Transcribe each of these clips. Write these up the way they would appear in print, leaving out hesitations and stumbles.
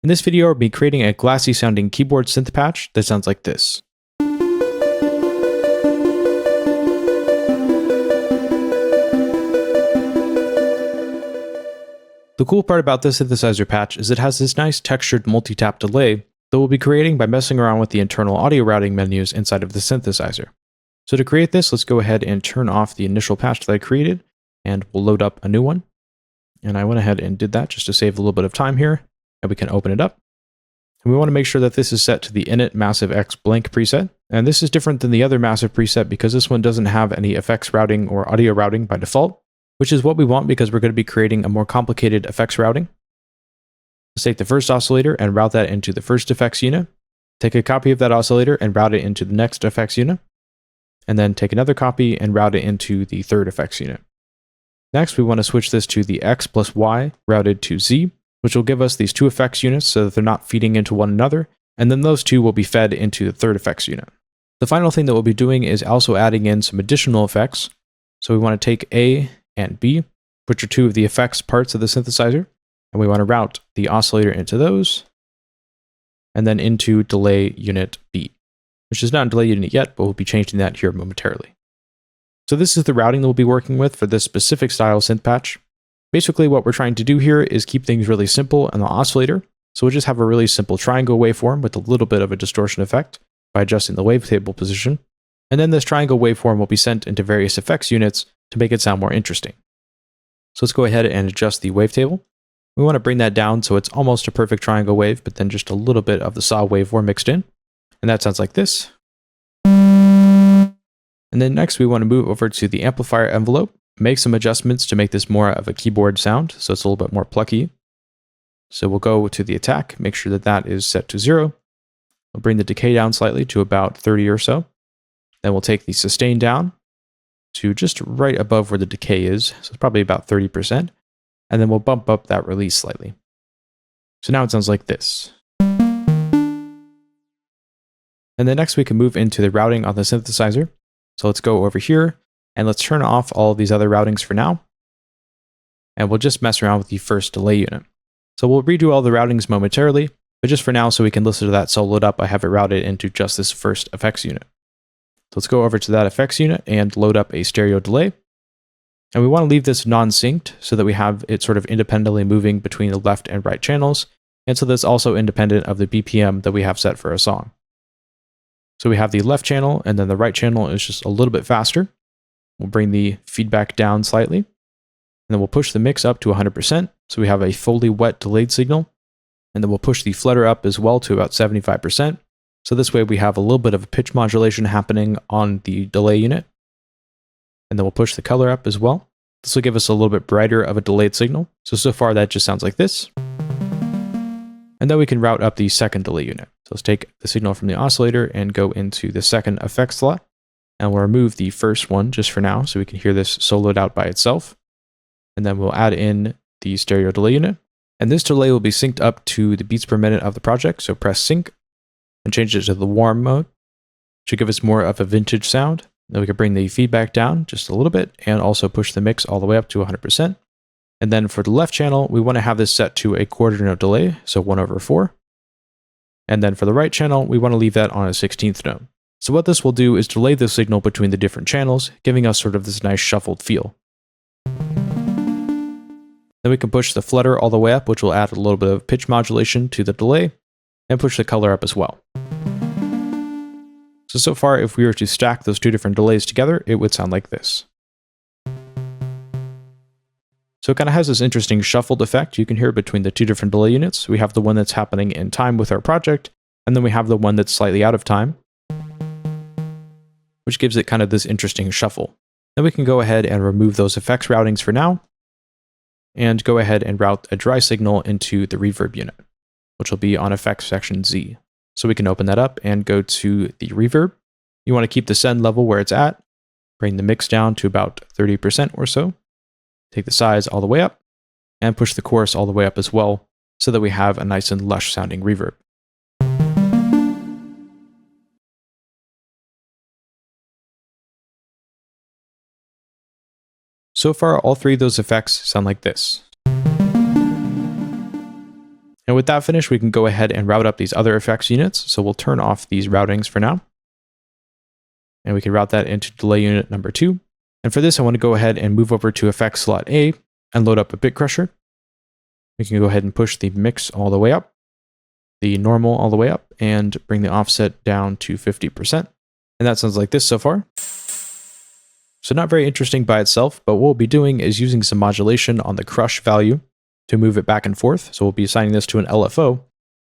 In this video, I'll be creating a glassy sounding keyboard synth patch that sounds like this. The cool part about this synthesizer patch is it has this nice textured multi-tap delay that we'll be creating by messing around with the internal audio routing menus inside of the synthesizer. So to create this, let's go ahead and turn off the initial patch that I created, and we'll load up a new one. And I went ahead and did that just to save a little bit of time here, and we can open it up. And we want to make sure that this is set to the init massive X blank preset. And this is different than the other massive preset because this one doesn't have any effects routing or audio routing by default, which is what we want because we're going to be creating a more complicated effects routing. Let's take the first oscillator and route that into the first effects unit. Take a copy of that oscillator and route it into the next effects unit. And then take another copy and route it into the third effects unit. Next, we want to switch this to the X plus Y routed to Z, which will give us these two effects units so that they're not feeding into one another, and then those two will be fed into the third effects unit. The final thing that we'll be doing is also adding in some additional effects. So we want to take A and B, which are two of the effects parts of the synthesizer, and we want to route the oscillator into those, and then into delay unit B, which is not in delay unit yet, but we'll be changing that here momentarily. So this is the routing that we'll be working with for this specific style synth patch. Basically what we're trying to do here is keep things really simple in the oscillator. So we'll just have a really simple triangle waveform with a little bit of a distortion effect by adjusting the wavetable position. And then this triangle waveform will be sent into various effects units to make it sound more interesting. So let's go ahead and adjust the wavetable. We want to bring that down so it's almost a perfect triangle wave, but then just a little bit of the saw waveform mixed in. And that sounds like this. And then next we want to move over to the amplifier envelope, make some adjustments to make this more of a keyboard sound, so it's a little bit more plucky. So we'll go to the attack, make sure that that is set to 0. We'll bring the decay down slightly to about 30 or so. Then we'll take the sustain down to just right above where the decay is, so it's probably about 30%. And then we'll bump up that release slightly. So now it sounds like this. And then next we can move into the routing on the synthesizer. So let's go over here and let's turn off all of these other routings for now. And we'll just mess around with the first delay unit. So we'll redo all the routings momentarily, but just for now, so we can listen to that soloed up, I have it routed into just this first effects unit. So let's go over to that effects unit and load up a stereo delay. And we want to leave this non-synced so that we have it sort of independently moving between the left and right channels. And so that's also independent of the BPM that we have set for a song. So we have the left channel, and then the right channel is just a little bit faster. We'll bring the feedback down slightly, and then we'll push the mix up to 100%. So we have a fully wet delayed signal, and then we'll push the flutter up as well to about 75%. So this way we have a little bit of a pitch modulation happening on the delay unit. And then we'll push the color up as well. This will give us a little bit brighter of a delayed signal. So far that just sounds like this. And then we can route up the second delay unit. So let's take the signal from the oscillator and go into the second effects slot. And we'll remove the first one just for now so we can hear this soloed out by itself. And then we'll add in the stereo delay unit. And this delay will be synced up to the beats per minute of the project. So press sync and change it to the warm mode. Should give us more of a vintage sound. Then we can bring the feedback down just a little bit and also push the mix all the way up to 100%. And then for the left channel, we want to have this set to a quarter note delay, so 1/4. And then for the right channel, we want to leave that on a 16th note. So what this will do is delay the signal between the different channels, giving us sort of this nice shuffled feel. Then we can push the flutter all the way up, which will add a little bit of pitch modulation to the delay, and push the color up as well. So far, if we were to stack those two different delays together, it would sound like this. So it kind of has this interesting shuffled effect you can hear between the two different delay units. We have the one that's happening in time with our project, and then we have the one that's slightly out of time, which gives it kind of this interesting shuffle. Then we can go ahead and remove those effects routings for now, and go ahead and route a dry signal into the reverb unit, which will be on effects section Z. So we can open that up and go to the reverb. You want to keep the send level where it's at, bring the mix down to about 30% or so. Take the size all the way up, and push the chorus all the way up as well, so that we have a nice and lush sounding reverb. So far, all three of those effects sound like this. And Now with that finished, we can go ahead and route up these other effects units. So we'll turn off these routings for now. And we can route that into delay unit number 2. And for this, I want to go ahead and move over to effects slot A and load up a bit crusher. We can go ahead and push the mix all the way up, the normal all the way up, and bring the offset down to 50%. And that sounds like this so far. So not very interesting by itself, but what we'll be doing is using some modulation on the crush value to move it back and forth. So we'll be assigning this to an LFO.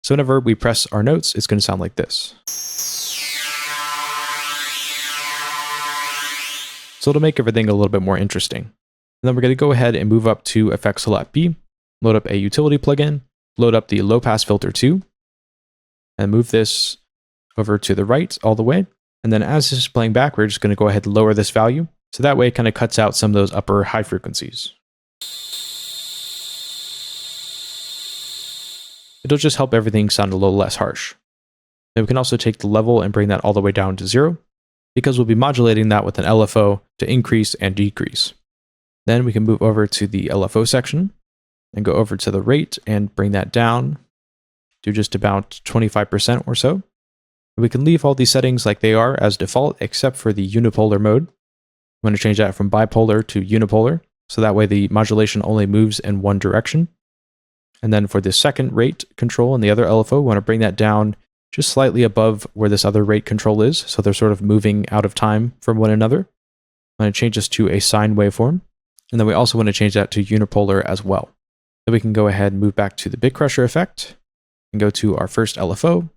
So whenever we press our notes, it's going to sound like this. So it'll make everything a little bit more interesting. And then we're going to go ahead and move up to effects slot B, load up a utility plugin, load up the low pass filter 2, and move this over to the right all the way. And then as this is playing back, we're just going to go ahead and lower this value. So that way it kind of cuts out some of those upper high frequencies. It'll just help everything sound a little less harsh. Then we can also take the level and bring that all the way down to 0, because we'll be modulating that with an LFO to increase and decrease. Then we can move over to the LFO section and go over to the rate and bring that down to just about 25% or so. We can leave all these settings like they are as default, except for the unipolar mode. I'm going to change that from bipolar to unipolar, so that way the modulation only moves in one direction. And then for the second rate control and the other LFO, we want to bring that down just slightly above where this other rate control is, so they're sort of moving out of time from one another. I'm going to change this to a sine waveform, and then we also want to change that to unipolar as well. Then we can go ahead and move back to the bit crusher effect, and go to our first LFO,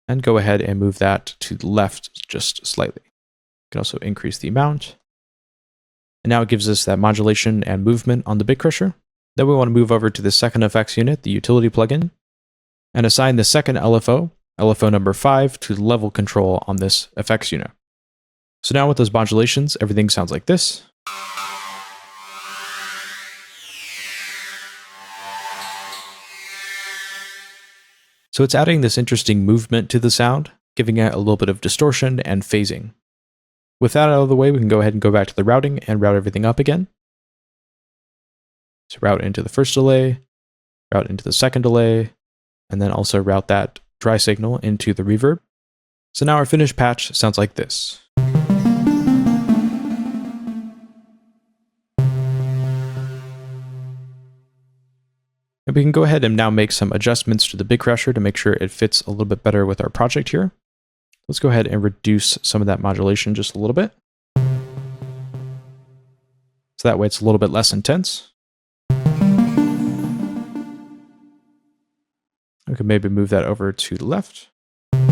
and go ahead and move that to the left just slightly. We can also increase the amount. And now it gives us that modulation and movement on the bit crusher. Then we want to move over to the second effects unit, the utility plugin, and assign the second LFO, LFO number 5, to the level control on this effects unit. So now with those modulations, everything sounds like this. So it's adding this interesting movement to the sound, giving it a little bit of distortion and phasing. With that out of the way, we can go ahead and go back to the routing and route everything up again. So route into the first delay, route into the second delay, and then also route that dry signal into the reverb. So now our finished patch sounds like this. And we can go ahead and now make some adjustments to the bit crusher to make sure it fits a little bit better with our project here. Let's go ahead and reduce some of that modulation just a little bit. So that way it's a little bit less intense. We can maybe move that over to the left. And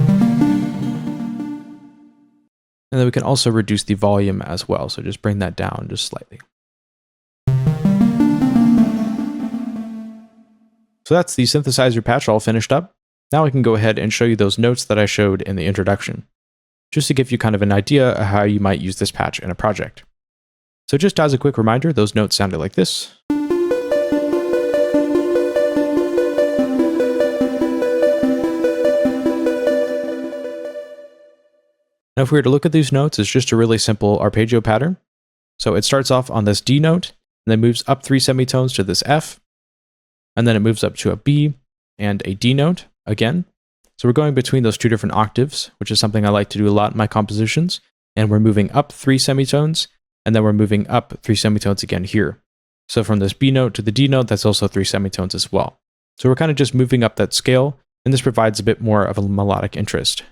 then we can also reduce the volume as well. So just bring that down just slightly. So that's the synthesizer patch all finished up. Now I can go ahead and show you those notes that I showed in the introduction, just to give you kind of an idea of how you might use this patch in a project. So just as a quick reminder, those notes sounded like this. Now if we were to look at these notes, it's just a really simple arpeggio pattern. So it starts off on this D note, and then moves up 3 semitones to this F, and then it moves up to a B and a D note again. So we're going between those 2 different octaves, which is something I like to do a lot in my compositions, and we're moving up 3 semitones, and then we're moving up 3 semitones again here. So from this B note to the D note, that's also 3 semitones as well. So we're kind of just moving up that scale, and this provides a bit more of a melodic interest.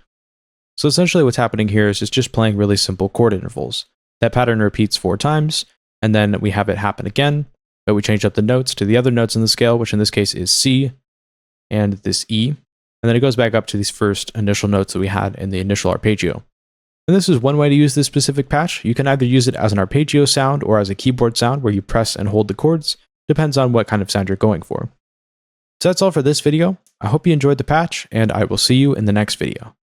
So essentially what's happening here is it's just playing really simple chord intervals. That pattern repeats 4 times, and then we have it happen again, but we change up the notes to the other notes in the scale, which in this case is C and this E, and then it goes back up to these first initial notes that we had in the initial arpeggio. And this is one way to use this specific patch. You can either use it as an arpeggio sound or as a keyboard sound where you press and hold the chords. Depends on what kind of sound you're going for. So that's all for this video. I hope you enjoyed the patch, and I will see you in the next video.